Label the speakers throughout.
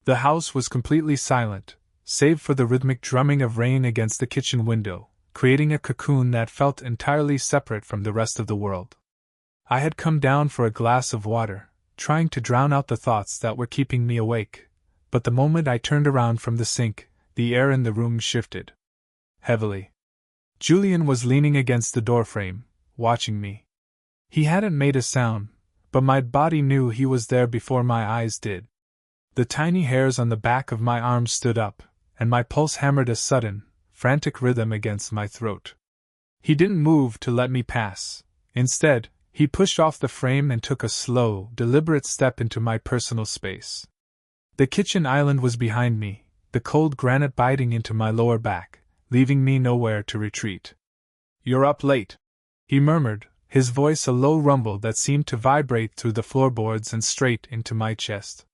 Speaker 1: The house was completely silent, save for the rhythmic drumming of rain against the kitchen window, creating a cocoon that felt entirely separate from the rest of the world. I had come down for a glass of water, trying to drown out the thoughts that were keeping me awake, but the moment I turned around from the sink, the air in the room shifted. Heavily. Julian was leaning against the doorframe, watching me. He hadn't made a sound, but my body knew he was there before my eyes did. The tiny hairs on the back of my arms stood up, and my pulse hammered a sudden, frantic rhythm against my throat. He didn't move to let me pass. Instead, he pushed off the frame and took a slow, deliberate step into my personal space. The kitchen island was behind me, the cold granite biting into my lower back, leaving me nowhere to retreat. "You're up late," he murmured, his voice a low rumble that seemed to vibrate through the floorboards and straight into my chest.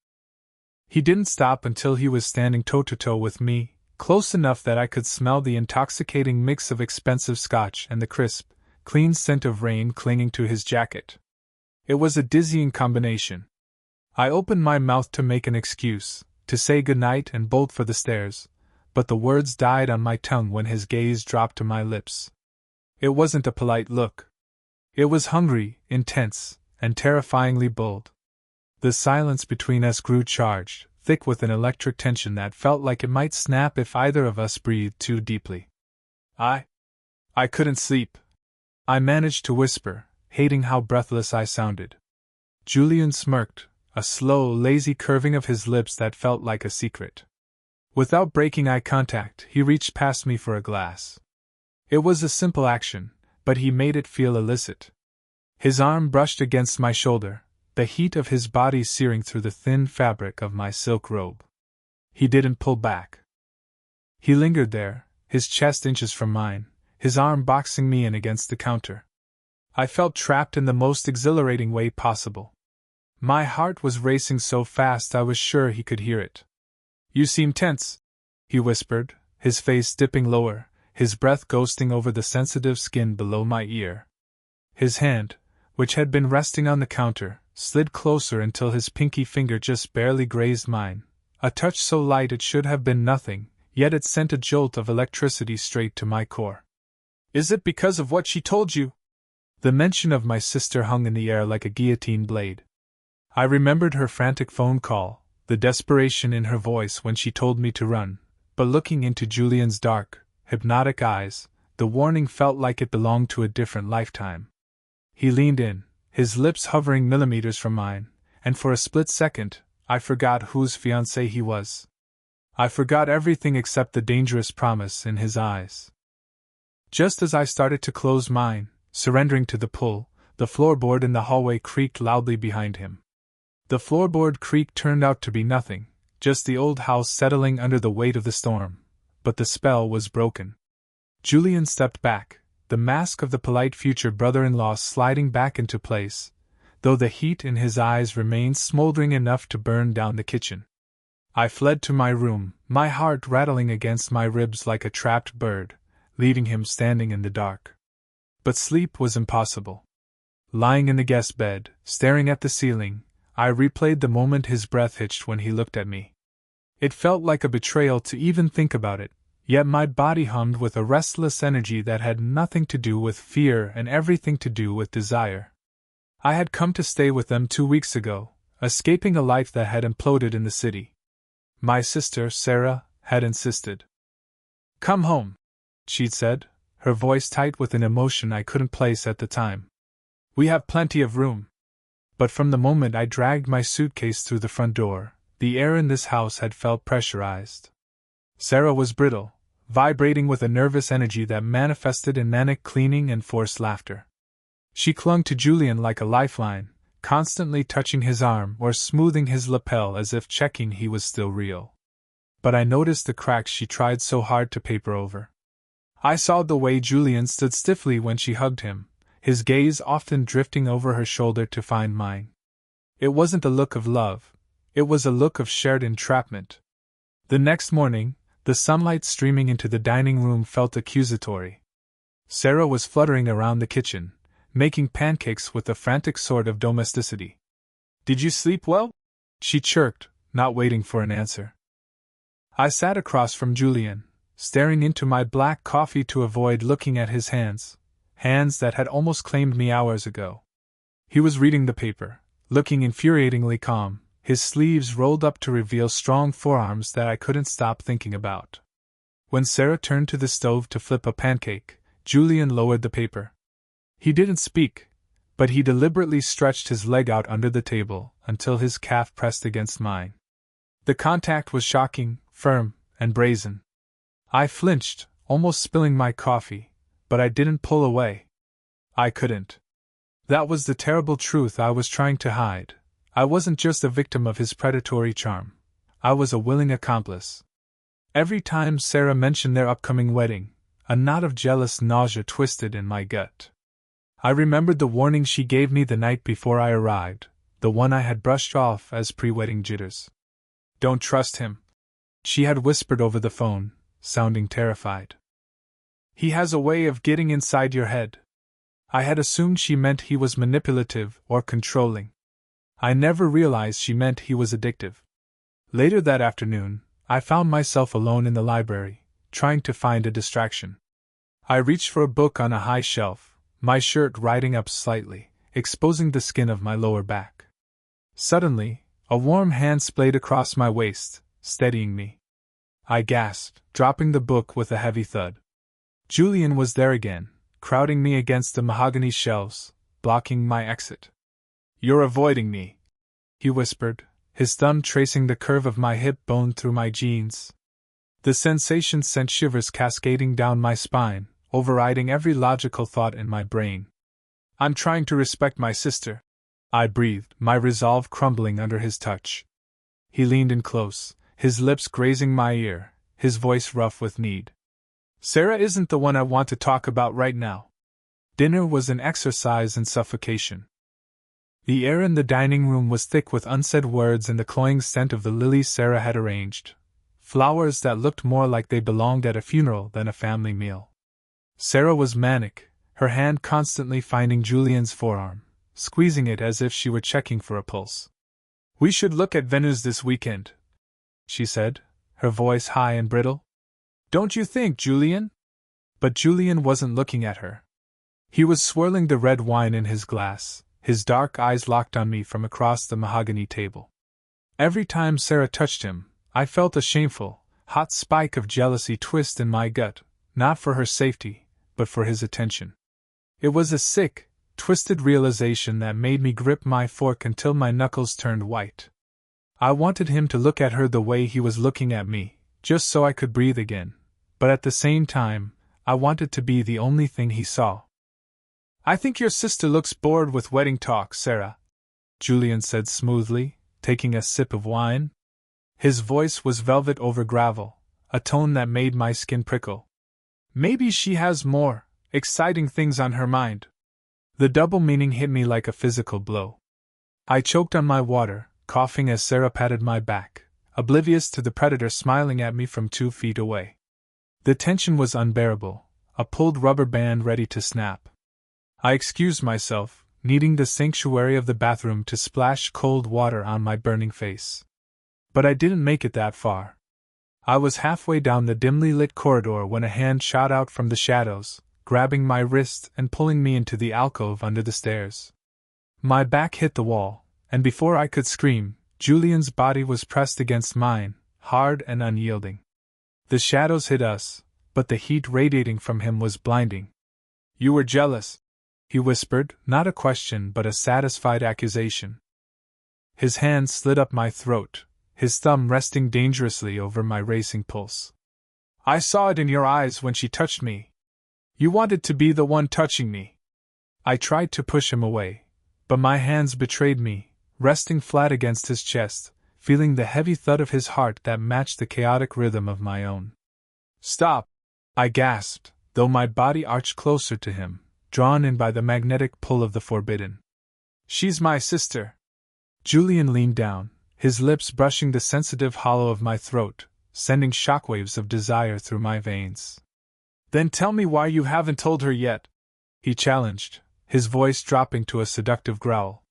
Speaker 1: He didn't stop until he was standing toe-to-toe with me, close enough that I could smell the intoxicating mix of expensive scotch and the crisp, clean scent of rain clinging to his jacket. It was a dizzying combination. I opened my mouth to make an excuse, to say goodnight and bolt for the stairs, but the words died on my tongue when his gaze dropped to my lips. It wasn't a polite look. It was hungry, intense, and terrifyingly bold. The silence between us grew charged, thick with an electric tension that felt like it might snap if either of us breathed too deeply. I couldn't sleep. I managed to whisper, hating how breathless I sounded. Julian smirked, a slow, lazy curving of his lips that felt like a secret. Without breaking eye contact, he reached past me for a glass. It was a simple action, but he made it feel illicit. His arm brushed against my shoulder, the heat of his body searing through the thin fabric of my silk robe. He didn't pull back. He lingered there, his chest inches from mine, his arm boxing me in against the counter. I felt trapped in the most exhilarating way possible. My heart was racing so fast I was sure he could hear it. "You seem tense," he whispered, his face dipping lower, his breath ghosting over the sensitive skin below my ear. His hand, which had been resting on the counter, slid closer until his pinky finger just barely grazed mine, a touch so light it should have been nothing, yet it sent a jolt of electricity straight to my core. "Is it because of what she told you?" The mention of my sister hung in the air like a guillotine blade. I remembered her frantic phone call, the desperation in her voice when she told me to run, but looking into Julian's dark, hypnotic eyes, the warning felt like it belonged to a different lifetime. He leaned in, his lips hovering millimeters from mine, and for a split second, I forgot whose fiancé he was. I forgot everything except the dangerous promise in his eyes. Just as I started to close mine, surrendering to the pull, the floorboard in the hallway creaked loudly behind him. The floorboard creak turned out to be nothing, just the old house settling under the weight of the storm, but the spell was broken. Julian stepped back, the mask of the polite future brother-in-law sliding back into place, though the heat in his eyes remained smoldering enough to burn down the kitchen. I fled to my room, my heart rattling against my ribs like a trapped bird, leaving him standing in the dark. But sleep was impossible. Lying in the guest bed, staring at the ceiling, I replayed the moment his breath hitched when he looked at me. It felt like a betrayal to even think about it, yet my body hummed with a restless energy that had nothing to do with fear and everything to do with desire. I had come to stay with them 2 weeks ago, escaping a life that had imploded in the city. My sister, Sarah, had insisted. "Come home," she'd said, her voice tight with an emotion I couldn't place at the time. "We have plenty of room." But from the moment I dragged my suitcase through the front door, the air in this house had felt pressurized. Sarah was brittle, vibrating with a nervous energy that manifested in manic cleaning and forced laughter. She clung to Julian like a lifeline, constantly touching his arm or smoothing his lapel as if checking he was still real. But I noticed the cracks she tried so hard to paper over. I saw the way Julian stood stiffly when she hugged him, his gaze often drifting over her shoulder to find mine. It wasn't a look of love, it was a look of shared entrapment. The next morning, the sunlight streaming into the dining room felt accusatory. Sarah was fluttering around the kitchen, making pancakes with a frantic sort of domesticity. "Did you sleep well?" she chirped, not waiting for an answer. I sat across from Julian, staring into my black coffee to avoid looking at his hands that had almost claimed me hours ago. He was reading the paper, looking infuriatingly calm, his sleeves rolled up to reveal strong forearms that I couldn't stop thinking about. When Sarah turned to the stove to flip a pancake, Julian lowered the paper. He didn't speak, but he deliberately stretched his leg out under the table until his calf pressed against mine. The contact was shocking, firm, and brazen. I flinched, almost spilling my coffee, but I didn't pull away. I couldn't. That was the terrible truth I was trying to hide. I wasn't just a victim of his predatory charm. I was a willing accomplice. Every time Sarah mentioned their upcoming wedding, a knot of jealous nausea twisted in my gut. I remembered the warning she gave me the night before I arrived, the one I had brushed off as pre-wedding jitters. "Don't trust him," she had whispered over the phone, sounding terrified. "He has a way of getting inside your head." I had assumed she meant he was manipulative or controlling. I never realized she meant he was addictive. Later that afternoon, I found myself alone in the library, trying to find a distraction. I reached for a book on a high shelf, my shirt riding up slightly, exposing the skin of my lower back. Suddenly, a warm hand splayed across my waist, steadying me. I gasped, dropping the book with a heavy thud. Julian was there again, crowding me against the mahogany shelves, blocking my exit. "You're avoiding me," he whispered, his thumb tracing the curve of my hip bone through my jeans. The sensation sent shivers cascading down my spine, overriding every logical thought in my brain. "I'm trying to respect my sister," I breathed, my resolve crumbling under his touch. He leaned in close, his lips grazing my ear, his voice rough with need. "Sarah isn't the one I want to talk about right now." Dinner was an exercise in suffocation. The air in the dining room was thick with unsaid words and the cloying scent of the lilies Sarah had arranged, flowers that looked more like they belonged at a funeral than a family meal. Sarah was manic, her hand constantly finding Julian's forearm, squeezing it as if she were checking for a pulse. "We should look at venues this weekend," she said, her voice high and brittle. "Don't you think, Julian?" But Julian wasn't looking at her. He was swirling the red wine in his glass, his dark eyes locked on me from across the mahogany table. Every time Sarah touched him, I felt a shameful, hot spike of jealousy twist in my gut, not for her safety, but for his attention. It was a sick, twisted realization that made me grip my fork until my knuckles turned white. I wanted him to look at her the way he was looking at me, just so I could breathe again, but at the same time, I wanted to be the only thing he saw. "I think your sister looks bored with wedding talk, Sarah," Julian said smoothly, taking a sip of wine. His voice was velvet over gravel, a tone that made my skin prickle. "Maybe she has more exciting things on her mind." The double meaning hit me like a physical blow. I choked on my water, coughing as Sarah patted my back, oblivious to the predator smiling at me from 2 feet away. The tension was unbearable, a pulled rubber band ready to snap. I excused myself, needing the sanctuary of the bathroom to splash cold water on my burning face. But I didn't make it that far. I was halfway down the dimly lit corridor when a hand shot out from the shadows, grabbing my wrist and pulling me into the alcove under the stairs. My back hit the wall, and before I could scream, Julian's body was pressed against mine, hard and unyielding. The shadows hid us, but the heat radiating from him was blinding. "You were jealous," he whispered, not a question but a satisfied accusation. His hand slid up my throat, his thumb resting dangerously over my racing pulse. "I saw it in your eyes when she touched me. You wanted to be the one touching me." I tried to push him away, but my hands betrayed me, resting flat against his chest, feeling the heavy thud of his heart that matched the chaotic rhythm of my own. "Stop!" I gasped, though my body arched closer to him, drawn in by the magnetic pull of the forbidden. "She's my sister." Julian leaned down, his lips brushing the sensitive hollow of my throat, sending shockwaves of desire through my veins. "Then tell me why you haven't told her yet," he challenged, his voice dropping to a seductive growl.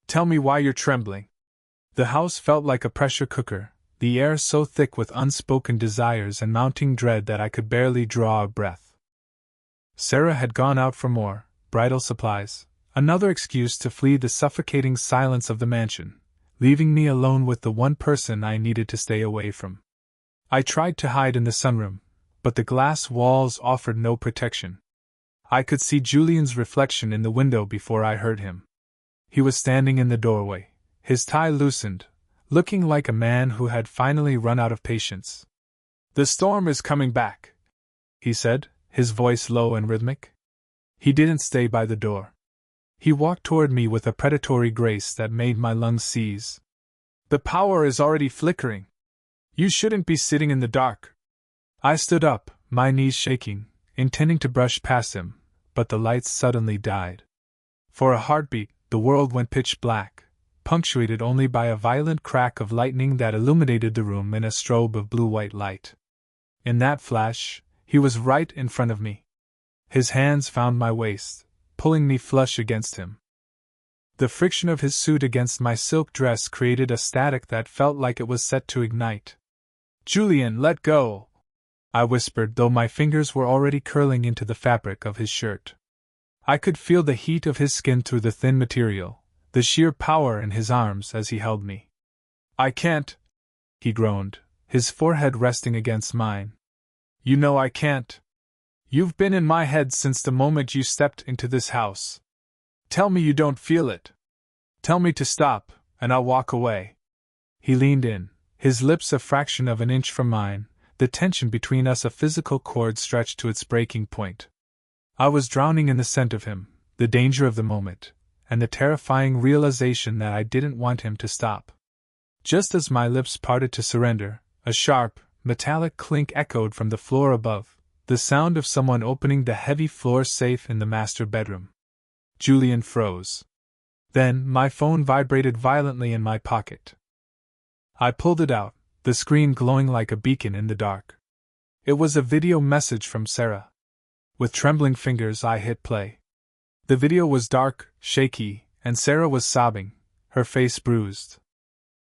Speaker 1: "Tell me why you're trembling." The house felt like a pressure cooker, the air so thick with unspoken desires and mounting dread that I could barely draw a breath. Sarah had gone out for more bridal supplies, another excuse to flee the suffocating silence of the mansion, leaving me alone with the one person I needed to stay away from. I tried to hide in the sunroom, but the glass walls offered no protection. I could see Julian's reflection in the window before I heard him. He was standing in the doorway, his tie loosened, looking like a man who had finally run out of patience. "The storm is coming back," he said, his voice low and rhythmic. He didn't stay by the door. He walked toward me with a predatory grace that made my lungs seize. "The power is already flickering. You shouldn't be sitting in the dark." I stood up, my knees shaking, intending to brush past him, but the lights suddenly died. For a heartbeat, the world went pitch black, punctuated only by a violent crack of lightning that illuminated the room in a strobe of blue-white light. In that flash, he was right in front of me. His hands found my waist, pulling me flush against him. The friction of his suit against my silk dress created a static that felt like it was set to ignite. "Julian, let go!" I whispered, though my fingers were already curling into the fabric of his shirt. I could feel the heat of his skin through the thin material, the sheer power in his arms as he held me. "I can't," he groaned, his forehead resting against mine. "You know I can't. You've been in my head since the moment you stepped into this house. Tell me you don't feel it. Tell me to stop, and I'll walk away." He leaned in, his lips a fraction of an inch from mine, the tension between us a physical cord stretched to its breaking point. I was drowning in the scent of him, the danger of the moment, and the terrifying realization that I didn't want him to stop. Just as my lips parted to surrender, a sharp, metallic clink echoed from the floor above, the sound of someone opening the heavy floor safe in the master bedroom. Julian froze. Then, my phone vibrated violently in my pocket. I pulled it out, the screen glowing like a beacon in the dark. It was a video message from Sarah. With trembling fingers, I hit play. The video was dark, shaky, and Sarah was sobbing, her face bruised.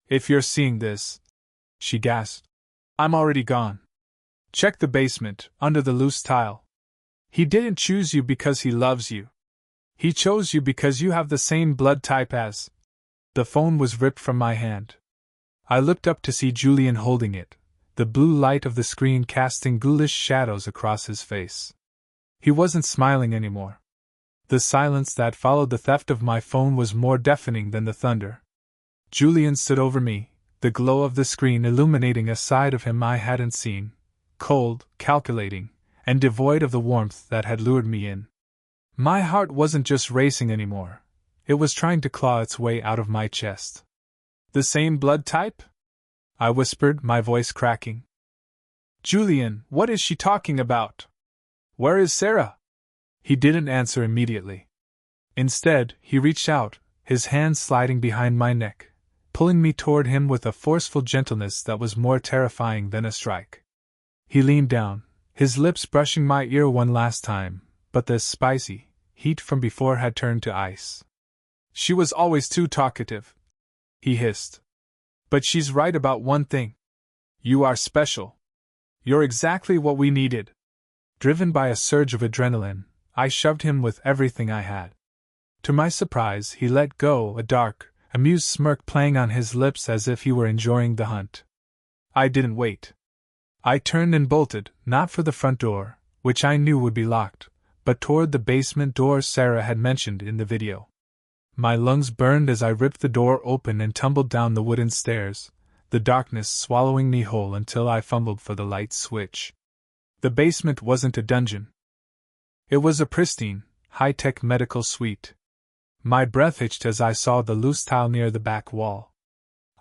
Speaker 1: "If you're seeing this," she gasped, "I'm already gone. Check the basement, under the loose tile. He didn't choose you because he loves you. He chose you because you have the same blood type as." The phone was ripped from my hand. I looked up to see Julian holding it, the blue light of the screen casting ghoulish shadows across his face. He wasn't smiling anymore. The silence that followed the theft of my phone was more deafening than the thunder. Julian stood over me, the glow of the screen illuminating a side of him I hadn't seen, cold, calculating, and devoid of the warmth that had lured me in. My heart wasn't just racing anymore. It was trying to claw its way out of my chest. "The same blood type?" I whispered, my voice cracking. "Julian, what is she talking about? Where is Sarah?" He didn't answer immediately. Instead, he reached out, his hand sliding behind my neck, pulling me toward him with a forceful gentleness that was more terrifying than a strike. He leaned down, his lips brushing my ear one last time, but the spicy heat from before had turned to ice. "She was always too talkative," he hissed. "But she's right about one thing. You are special. You're exactly what we needed." Driven by a surge of adrenaline, I shoved him with everything I had. To my surprise, he let go, a dark, amused smirk playing on his lips as if he were enjoying the hunt. I didn't wait. I turned and bolted, not for the front door, which I knew would be locked, but toward the basement door Sarah had mentioned in the video. My lungs burned as I ripped the door open and tumbled down the wooden stairs, the darkness swallowing me whole until I fumbled for the light switch. The basement wasn't a dungeon. It was a pristine, high-tech medical suite. My breath hitched as I saw the loose tile near the back wall.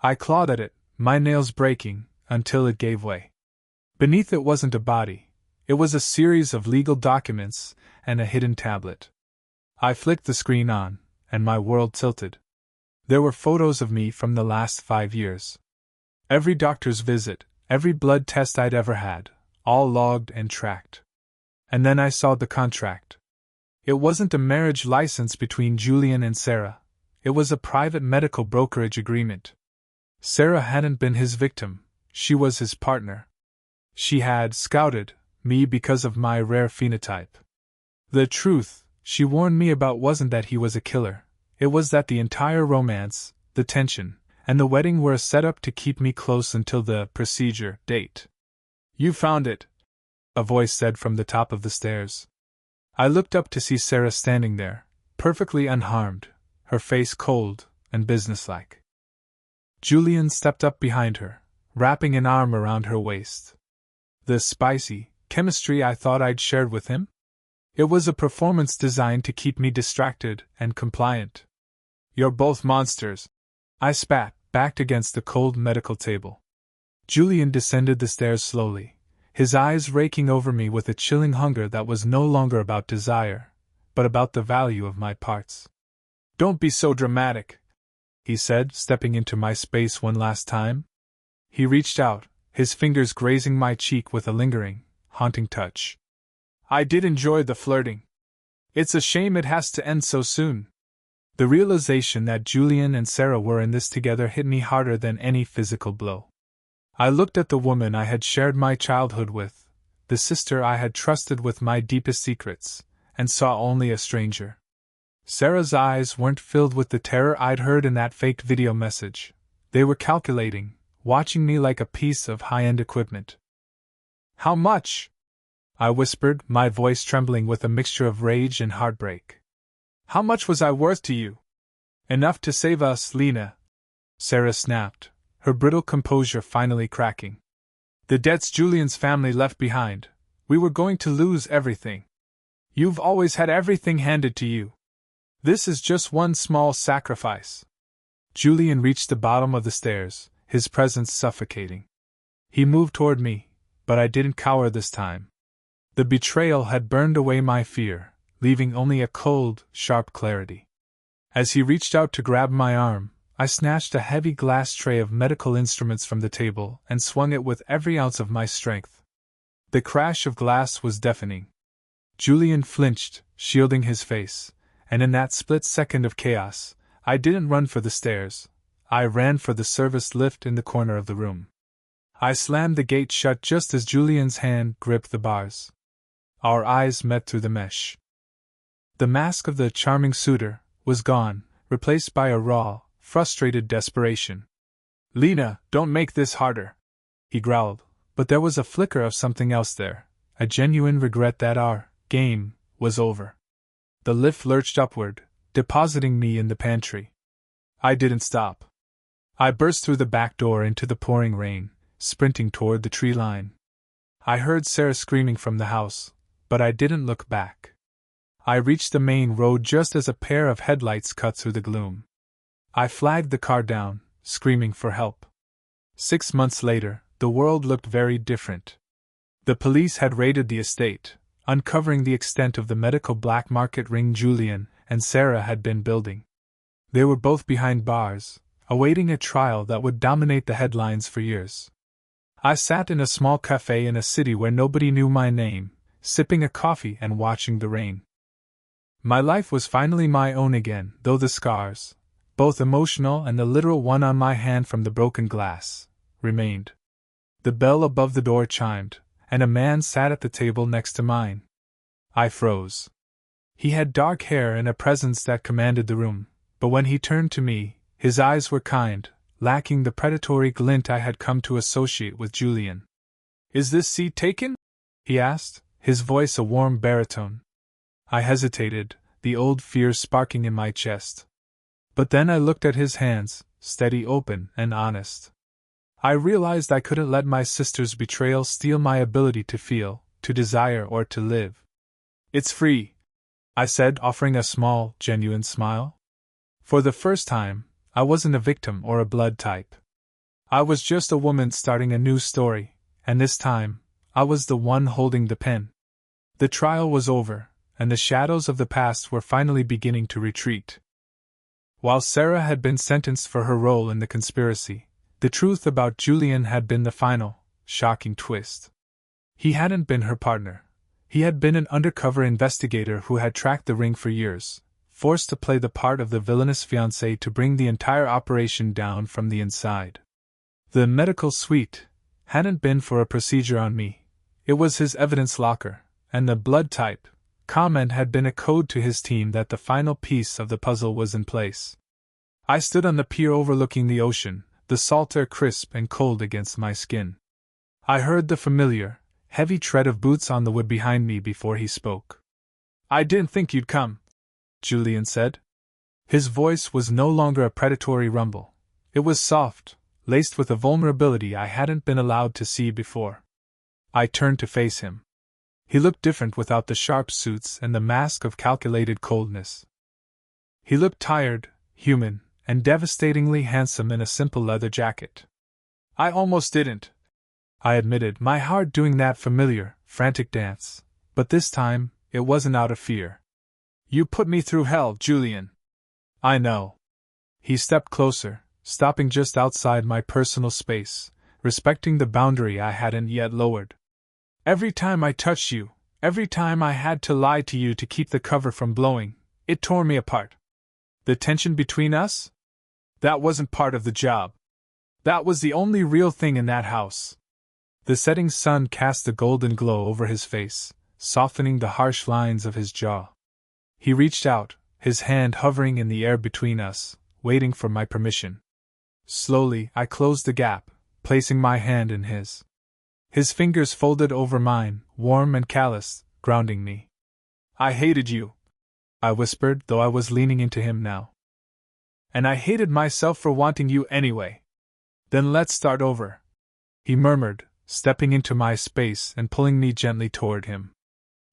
Speaker 1: I clawed at it, my nails breaking, until it gave way. Beneath it wasn't a body. It was a series of legal documents and a hidden tablet. I flicked the screen on, and my world tilted. There were photos of me from the last 5 years. Every doctor's visit, every blood test I'd ever had, all logged and tracked. And then I saw the contract. It wasn't a marriage license between Julian and Sarah. It was a private medical brokerage agreement. Sarah hadn't been his victim, she was his partner. She had scouted me because of my rare phenotype. The truth she warned me about wasn't that he was a killer, it was that the entire romance, the tension, and the wedding were a setup to keep me close until the procedure date. "You found it," a voice said from the top of the stairs. I looked up to see Sarah standing there, perfectly unharmed, her face cold and businesslike. Julian stepped up behind her, wrapping an arm around her waist. The spicy chemistry I thought I'd shared with him? It was a performance designed to keep me distracted and compliant. "You're both monsters," I spat, backed against the cold medical table. Julian descended the stairs slowly, his eyes raking over me with a chilling hunger that was no longer about desire, but about the value of my parts. "Don't be so dramatic," he said, stepping into my space one last time. He reached out, his fingers grazing my cheek with a lingering, haunting touch. "I did enjoy the flirting. It's a shame it has to end so soon." The realization that Julian and Sarah were in this together hit me harder than any physical blow. I looked at the woman I had shared my childhood with, the sister I had trusted with my deepest secrets, and saw only a stranger. Sarah's eyes weren't filled with the terror I'd heard in that faked video message. They were calculating, watching me like a piece of high-end equipment. "How much?" I whispered, my voice trembling with a mixture of rage and heartbreak. "How much was I worth to you?" "Enough to save us, Lena," Sarah snapped, her brittle composure finally cracking. "The debts Julian's family left behind, we were going to lose everything. You've always had everything handed to you. This is just one small sacrifice." Julian reached the bottom of the stairs, his presence suffocating. He moved toward me, but I didn't cower this time. The betrayal had burned away my fear, leaving only a cold, sharp clarity. As he reached out to grab my arm, I snatched a heavy glass tray of medical instruments from the table and swung it with every ounce of my strength. The crash of glass was deafening. Julian flinched, shielding his face, and in that split second of chaos, I didn't run for the stairs. I ran for the service lift in the corner of the room. I slammed the gate shut just as Julian's hand gripped the bars. Our eyes met through the mesh. The mask of the charming suitor was gone, replaced by a raw, frustrated desperation. "Lena, don't make this harder," he growled, but there was a flicker of something else there, a genuine regret that our game was over. The lift lurched upward, depositing me in the pantry. I didn't stop. I burst through the back door into the pouring rain, sprinting toward the tree line. I heard Sarah screaming from the house, but I didn't look back. I reached the main road just as a pair of headlights cut through the gloom. I flagged the car down, screaming for help. 6 months later, the world looked very different. The police had raided the estate, uncovering the extent of the medical black market ring Julian and Sarah had been building. They were both behind bars, awaiting a trial that would dominate the headlines for years. I sat in a small cafe in a city where nobody knew my name, sipping a coffee and watching the rain. My life was finally my own again, though the scars, both emotional and the literal one on my hand from the broken glass, remained. The bell above the door chimed, and a man sat at the table next to mine. I froze. He had dark hair and a presence that commanded the room, but when he turned to me, his eyes were kind, lacking the predatory glint I had come to associate with Julian. "Is this seat taken?" he asked, his voice a warm baritone. I hesitated, the old fear sparking in my chest. But then I looked at his hands, steady, open, and honest. I realized I couldn't let my sister's betrayal steal my ability to feel, to desire, or to live. "It's free," I said, offering a small, genuine smile. For the first time, I wasn't a victim or a blood type. I was just a woman starting a new story, and this time, I was the one holding the pen. The trial was over, and the shadows of the past were finally beginning to retreat. While Sarah had been sentenced for her role in the conspiracy, the truth about Julian had been the final, shocking twist. He hadn't been her partner. He had been an undercover investigator who had tracked the ring for years, forced to play the part of the villainous fiancé to bring the entire operation down from the inside. The medical suite hadn't been for a procedure on me. It was his evidence locker, and the blood type comment had been a code to his team that the final piece of the puzzle was in place. I stood on the pier overlooking the ocean, the salt air crisp and cold against my skin. I heard the familiar, heavy tread of boots on the wood behind me before he spoke. "I didn't think you'd come," Julian said. His voice was no longer a predatory rumble. It was soft, laced with a vulnerability I hadn't been allowed to see before. I turned to face him. He looked different without the sharp suits and the mask of calculated coldness. He looked tired, human, and devastatingly handsome in a simple leather jacket. "I almost didn't," I admitted, my heart doing that familiar, frantic dance, but this time, it wasn't out of fear. "You put me through hell, Julian." "I know." He stepped closer, stopping just outside my personal space, respecting the boundary I hadn't yet lowered. "Every time I touched you, every time I had to lie to you to keep the cover from blowing, it tore me apart. The tension between us? That wasn't part of the job. That was the only real thing in that house." The setting sun cast a golden glow over his face, softening the harsh lines of his jaw. He reached out, his hand hovering in the air between us, waiting for my permission. Slowly, I closed the gap, placing my hand in his. His fingers folded over mine, warm and calloused, grounding me. "I hated you," I whispered, though I was leaning into him now. "And I hated myself for wanting you anyway." "Then let's start over," he murmured, stepping into my space and pulling me gently toward him.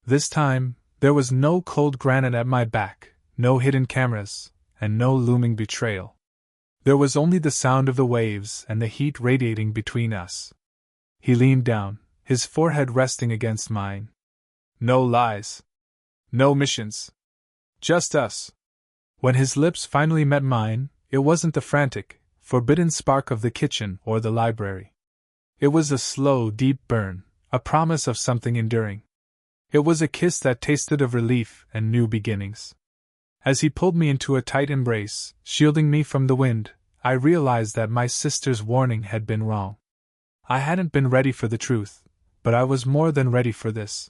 Speaker 1: This time, there was no cold granite at my back, no hidden cameras, and no looming betrayal. There was only the sound of the waves and the heat radiating between us. He leaned down, his forehead resting against mine. "No lies. No missions. Just us." When his lips finally met mine, it wasn't the frantic, forbidden spark of the kitchen or the library. It was a slow, deep burn, a promise of something enduring. It was a kiss that tasted of relief and new beginnings. As he pulled me into a tight embrace, shielding me from the wind, I realized that my sister's warning had been wrong. I hadn't been ready for the truth, but I was more than ready for this.